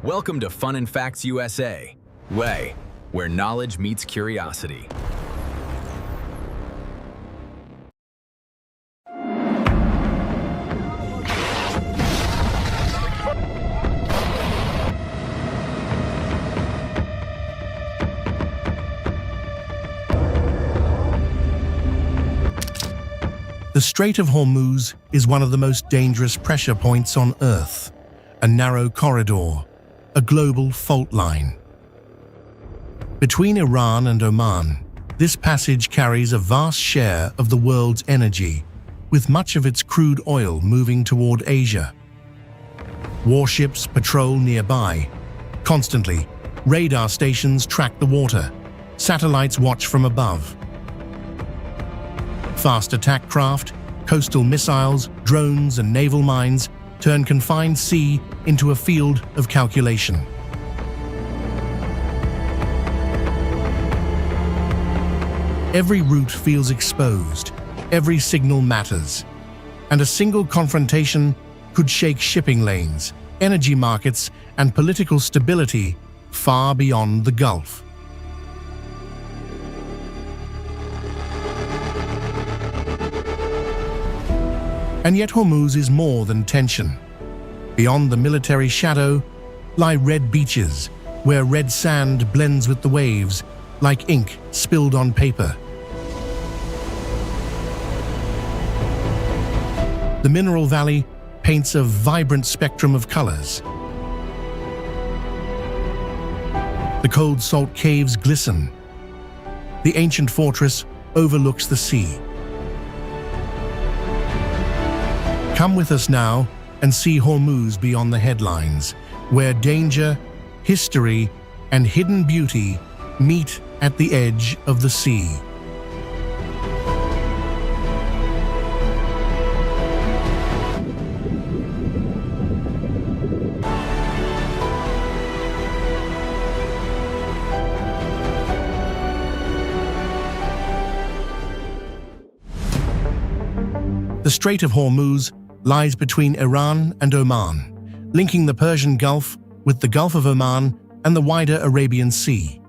Welcome to Fun and Facts USA, where knowledge meets curiosity. The Strait of Hormuz is one of the most dangerous pressure points on Earth, a narrow corridor, a global fault line. Between Iran and Oman, this passage carries a vast share of the world's energy, with much of its crude oil moving toward Asia. Warships patrol nearby. Constantly, radar stations track the water. Satellites watch from above. Fast attack craft, coastal missiles, drones, and naval mines turn confined sea into a field of calculation. Every route feels exposed, every signal matters, and a single confrontation could shake shipping lanes, energy markets, and political stability far beyond the Gulf. And yet Hormuz is more than tension. Beyond the military shadow lie red beaches, where red sand blends with the waves like ink spilled on paper. The Mineral Valley paints a vibrant spectrum of colors. The cold salt caves glisten. The ancient fortress overlooks the sea. Come with us now and see Hormuz beyond the headlines, where danger, history, and hidden beauty meet at the edge of the sea. The Strait of Hormuz lies between Iran and Oman, linking the Persian Gulf with the Gulf of Oman and the wider Arabian Sea.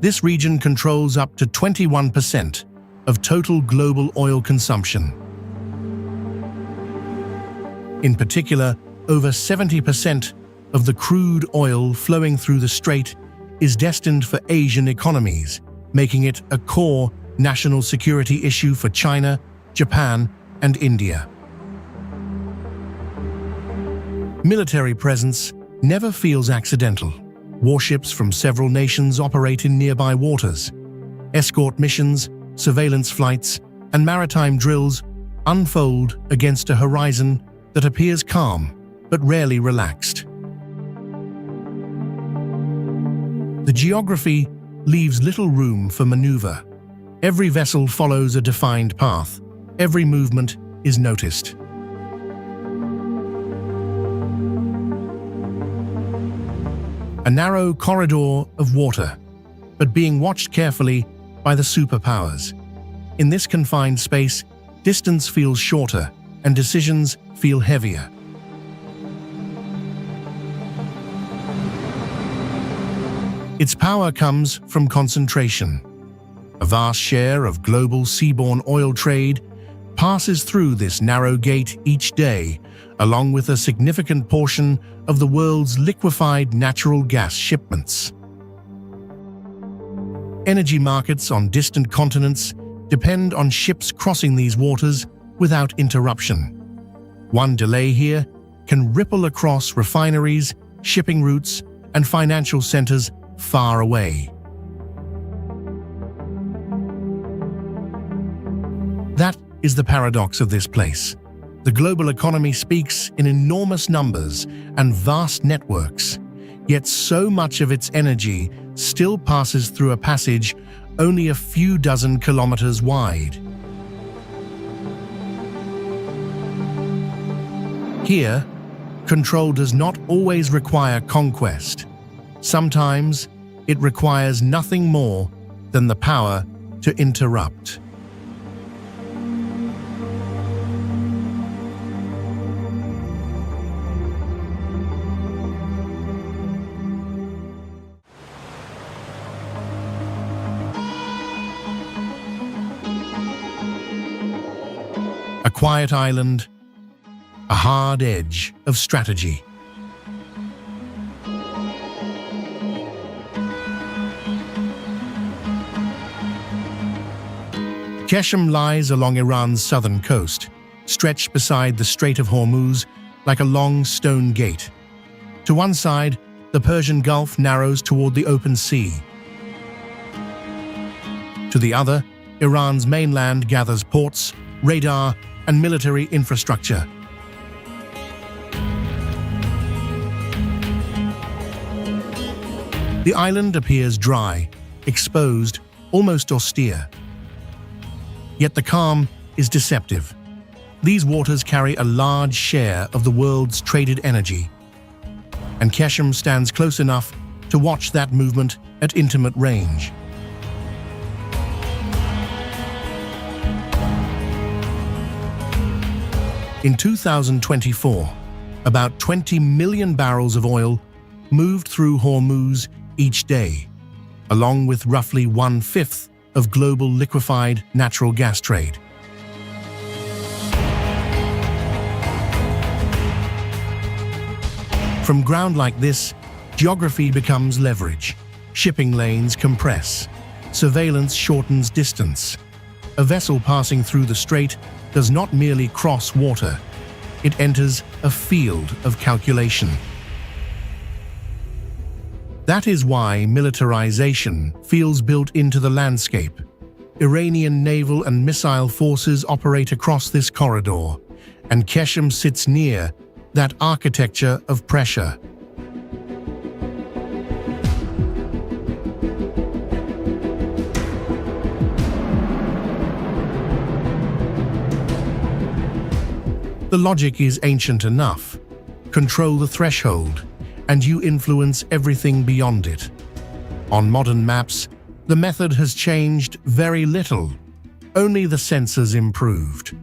This region controls up to 21% of total global oil consumption. In particular, over 70% of the crude oil flowing through the strait is destined for Asian economies, making it a core national security issue for China, Japan, and India. Military presence never feels accidental. Warships from several nations operate in nearby waters. Escort missions, surveillance flights, and maritime drills unfold against a horizon that appears calm but rarely relaxed. The geography leaves little room for maneuver. Every vessel follows a defined path. Every movement is noticed. A narrow corridor of water, but being watched carefully by the superpowers. In this confined space, distance feels shorter and decisions feel heavier. Its power comes from concentration. A vast share of global seaborne oil trade passes through this narrow gate each day, along with a significant portion of the world's liquefied natural gas shipments. Energy markets on distant continents depend on ships crossing these waters without interruption. One delay here can ripple across refineries, shipping routes, and financial centers far away. That is the paradox of this place. The global economy speaks in enormous numbers and vast networks, yet so much of its energy still passes through a passage only a few dozen kilometers wide. Here, control does not always require conquest. Sometimes, it requires nothing more than the power to interrupt. quiet island, a hard edge of strategy. Keshem lies along Iran's southern coast, stretched beside the Strait of Hormuz like a long stone gate. To one side, the Persian Gulf narrows toward the open sea. To the other, Iran's mainland gathers ports, radar, and military infrastructure. The island appears dry, exposed, almost austere. Yet the calm is deceptive. These waters carry a large share of the world's traded energy, and Keshem stands close enough to watch that movement at intimate range. In 2024, about 20 million barrels of oil moved through Hormuz each day, along with roughly 1/5 of global liquefied natural gas trade. From ground like this, geography becomes leverage. Shipping lanes compress. Surveillance shortens distance. A vessel passing through the strait does not merely cross water. It enters a field of calculation. That is why militarization feels built into the landscape. Iranian naval and missile forces operate across this corridor, and Keshem sits near that architecture of pressure. The logic is ancient enough. Control the threshold, and you influence everything beyond it. On modern maps, the method has changed very little. Only the sensors improved.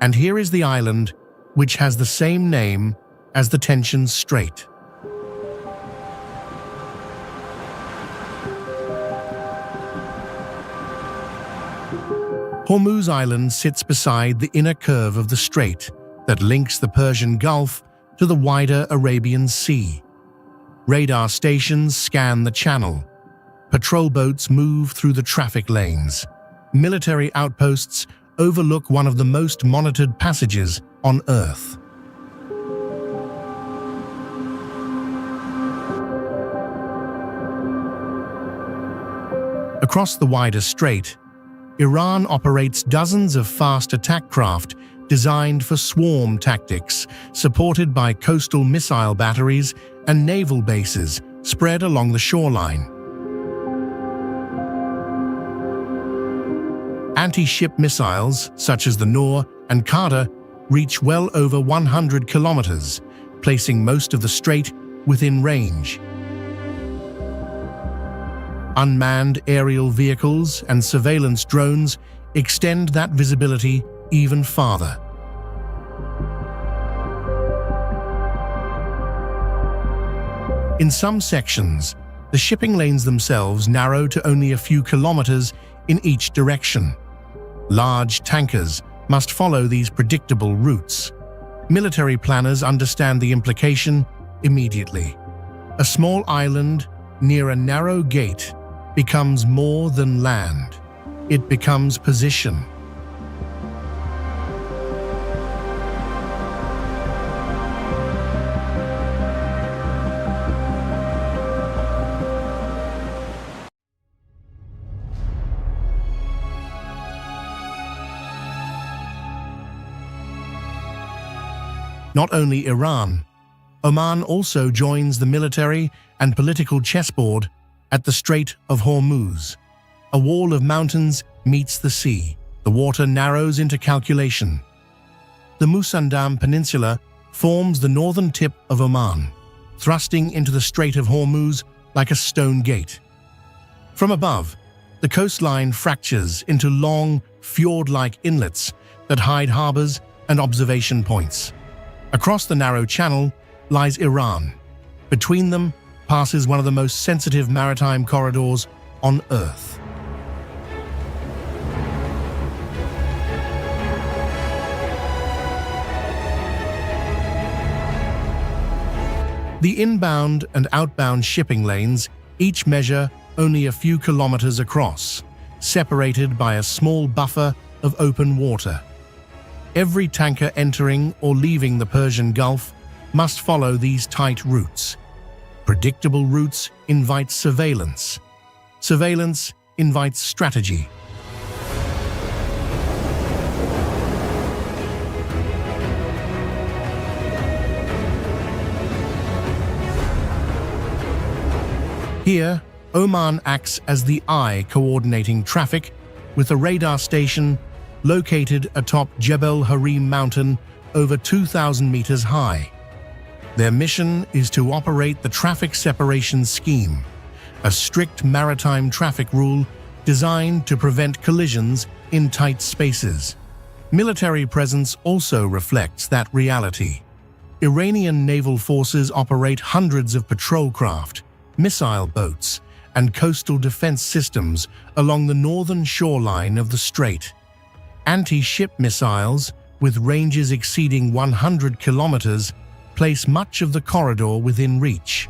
And here is the island, which has the same name as the tension strait. Hormuz Island sits beside the inner curve of the strait that links the Persian Gulf to the wider Arabian Sea. Radar stations scan the channel. Patrol boats move through the traffic lanes. Military outposts overlook one of the most monitored passages on Earth. Across the wider strait, Iran operates dozens of fast attack craft designed for swarm tactics, supported by coastal missile batteries and naval bases spread along the shoreline. Anti-ship missiles, such as the Noor and Qadr, reach well over 100 kilometers, placing most of the strait within range. Unmanned aerial vehicles and surveillance drones extend that visibility even farther. In some sections, the shipping lanes themselves narrow to only a few kilometers in each direction. Large tankers must follow these predictable routes. Military planners understand the implication immediately. A small island near a narrow gate becomes more than land. It becomes position. Not only Iran, Oman also joins the military and political chessboard at the Strait of Hormuz. A wall of mountains meets the sea. The water narrows into calculation. The Musandam Peninsula forms the northern tip of Oman, thrusting into the Strait of Hormuz like a stone gate. From above, the coastline fractures into long, fjord-like inlets that hide harbors and observation points. Across the narrow channel lies Iran. Between them, passes one of the most sensitive maritime corridors on Earth. The inbound and outbound shipping lanes each measure only a few kilometers across, separated by a small buffer of open water. Every tanker entering or leaving the Persian Gulf must follow these tight routes. Predictable routes invite surveillance. Surveillance invites strategy. Here, Oman acts as the eye coordinating traffic with a radar station located atop Jebel Harim mountain over 2,000 meters high. Their mission is to operate the traffic separation scheme, a strict maritime traffic rule designed to prevent collisions in tight spaces. Military presence also reflects that reality. Iranian naval forces operate hundreds of patrol craft, missile boats, and coastal defense systems along the northern shoreline of the strait. Anti-ship missiles, with ranges exceeding 100 kilometers, place much of the corridor within reach.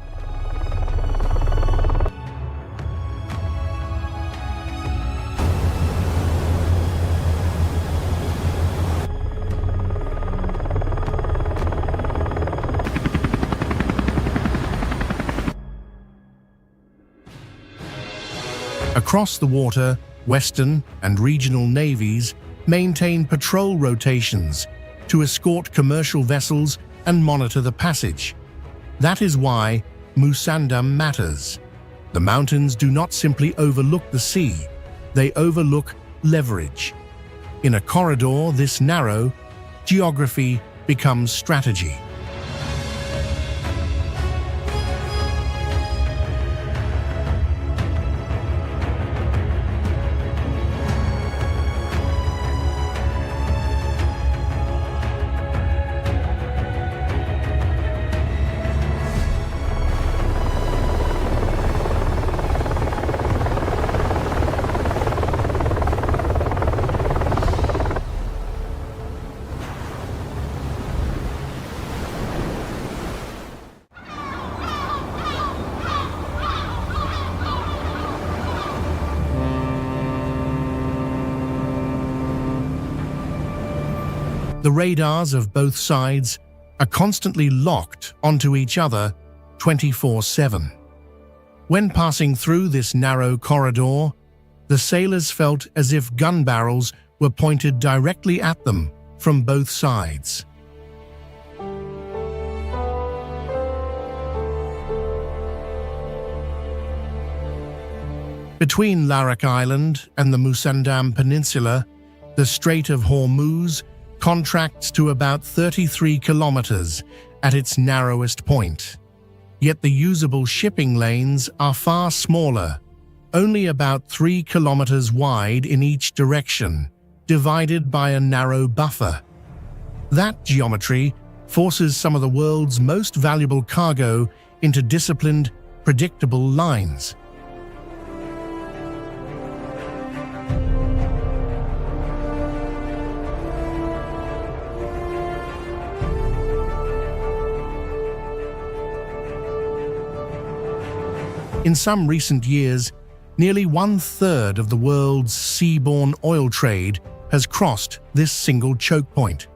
Across the water, Western and regional navies maintain patrol rotations to escort commercial vessels and monitor the passage. That is why Musandam matters. The mountains do not simply overlook the sea, they overlook leverage. In a corridor this narrow, geography becomes strategy. The radars of both sides are constantly locked onto each other 24/7. When passing through this narrow corridor, the sailors felt as if gun barrels were pointed directly at them from both sides. Between Larak Island and the Musandam Peninsula, the Strait of Hormuz contracts to about 33 kilometers at its narrowest point. Yet the usable shipping lanes are far smaller, only about 3 kilometers wide in each direction, divided by a narrow buffer. That geometry forces some of the world's most valuable cargo into disciplined, predictable lines. In some recent years, nearly 1/3 of the world's seaborne oil trade has crossed this single choke point.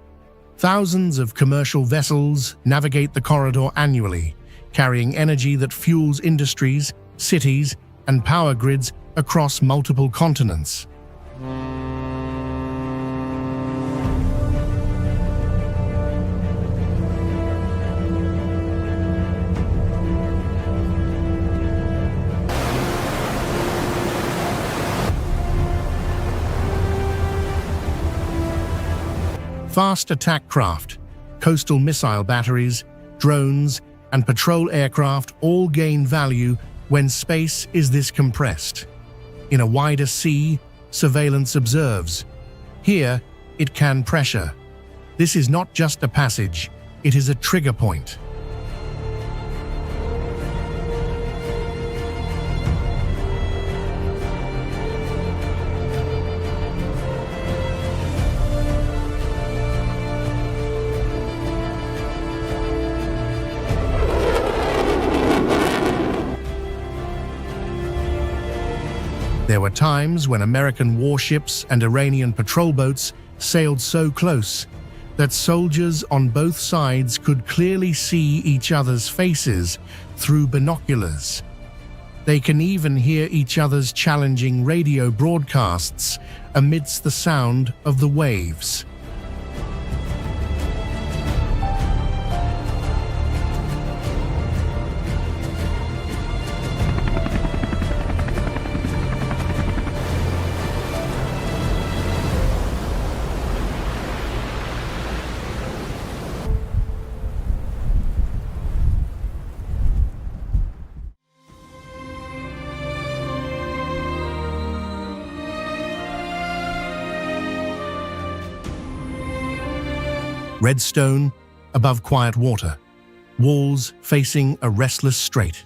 Thousands of commercial vessels navigate the corridor annually, carrying energy that fuels industries, cities, and power grids across multiple continents. Fast attack craft, coastal missile batteries, drones, and patrol aircraft all gain value when space is this compressed. In a wider sea, surveillance observes. Here, it can pressure. This is not just a passage, it is a trigger point. times when American warships and Iranian patrol boats sailed so close that soldiers on both sides could clearly see each other's faces through binoculars. They can even hear each other's challenging radio broadcasts amidst the sound of the waves. Red stone above quiet water, walls facing a restless strait.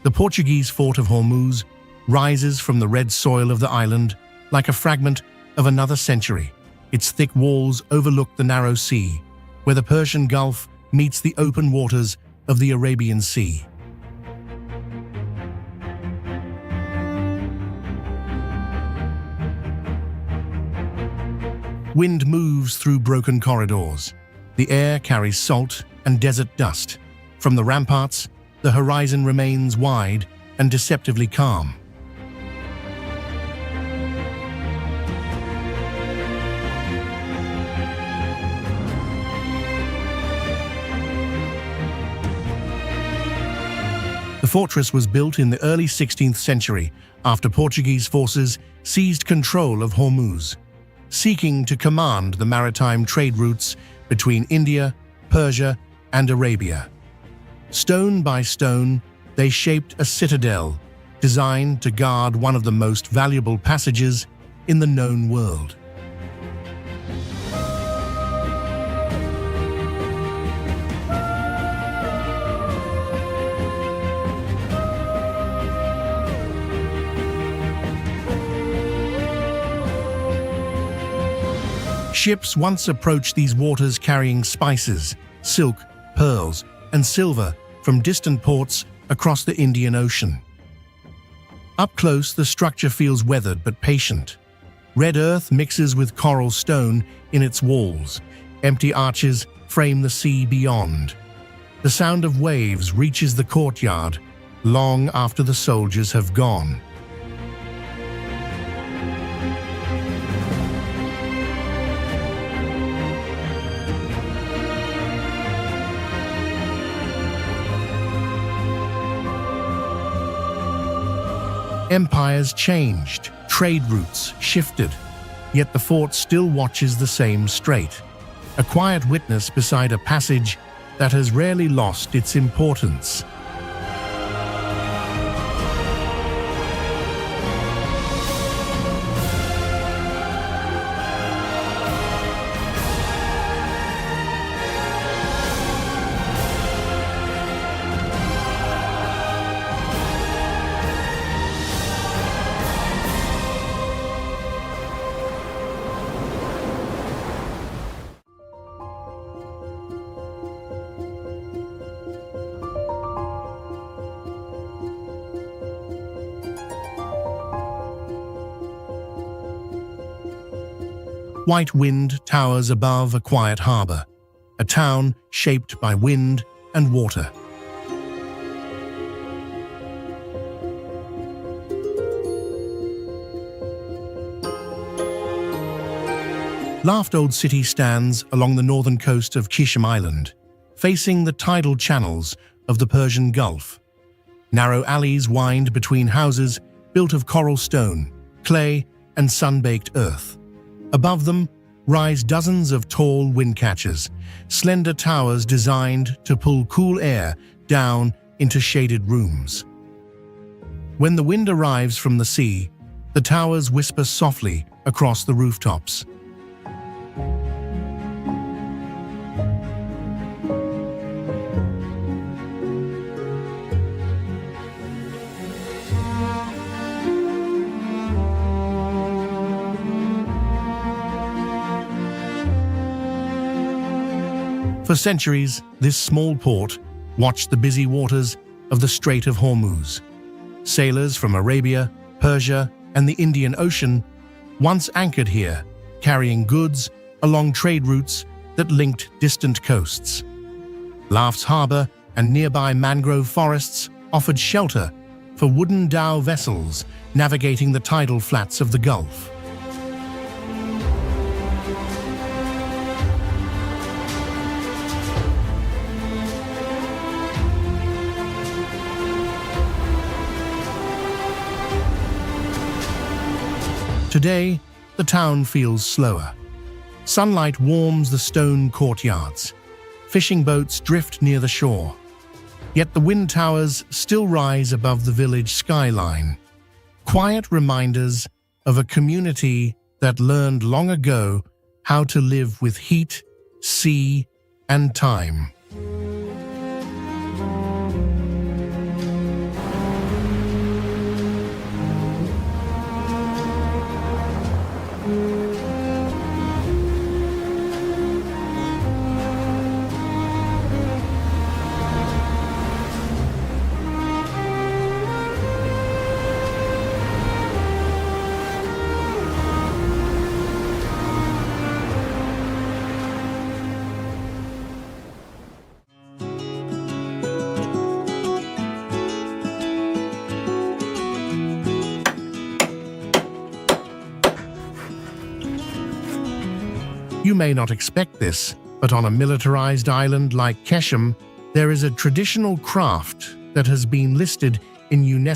The Portuguese fort of Hormuz rises from the red soil of the island like a fragment of another century. Its thick walls overlook the narrow sea, where the Persian Gulf meets the open waters of the Arabian Sea. Wind moves through broken corridors. The air carries salt and desert dust. From the ramparts, the horizon remains wide and deceptively calm. The fortress was built in the early 16th century after Portuguese forces seized control of Hormuz, seeking to command the maritime trade routes between India, Persia, and Arabia. Stone by stone, they shaped a citadel designed to guard one of the most valuable passages in the known world. Ships once approached these waters carrying spices, silk, pearls, and silver from distant ports across the Indian Ocean. Up close, the structure feels weathered but patient. Red earth mixes with coral stone in its walls. Empty arches frame the sea beyond. The sound of waves reaches the courtyard long after the soldiers have gone. Empires changed, trade routes shifted, yet the fort still watches the same strait, a quiet witness beside a passage that has rarely lost its importance. White wind towers above a quiet harbor, a town shaped by wind and water. Laughed Old City stands along the northern coast of Kishim Island, facing the tidal channels of the Persian Gulf. Narrow alleys wind between houses built of coral stone, clay, and sun-baked earth. Above them rise dozens of tall windcatchers, slender towers designed to pull cool air down into shaded rooms. When the wind arrives from the sea, the towers whisper softly across the rooftops. For centuries, this small port watched the busy waters of the Strait of Hormuz. Sailors from Arabia, Persia, and the Indian Ocean once anchored here, carrying goods along trade routes that linked distant coasts. Laughs Harbour and nearby mangrove forests offered shelter for wooden dhow vessels navigating the tidal flats of the Gulf. Today, the town feels slower. Sunlight warms the stone courtyards. Fishing boats drift near the shore. Yet the wind towers still rise above the village skyline. Quiet reminders of a community that learned long ago how to live with heat, sea, and time. You may not expect this, but on a militarized island like Keshem, there is a traditional craft that has been listed in UNESCO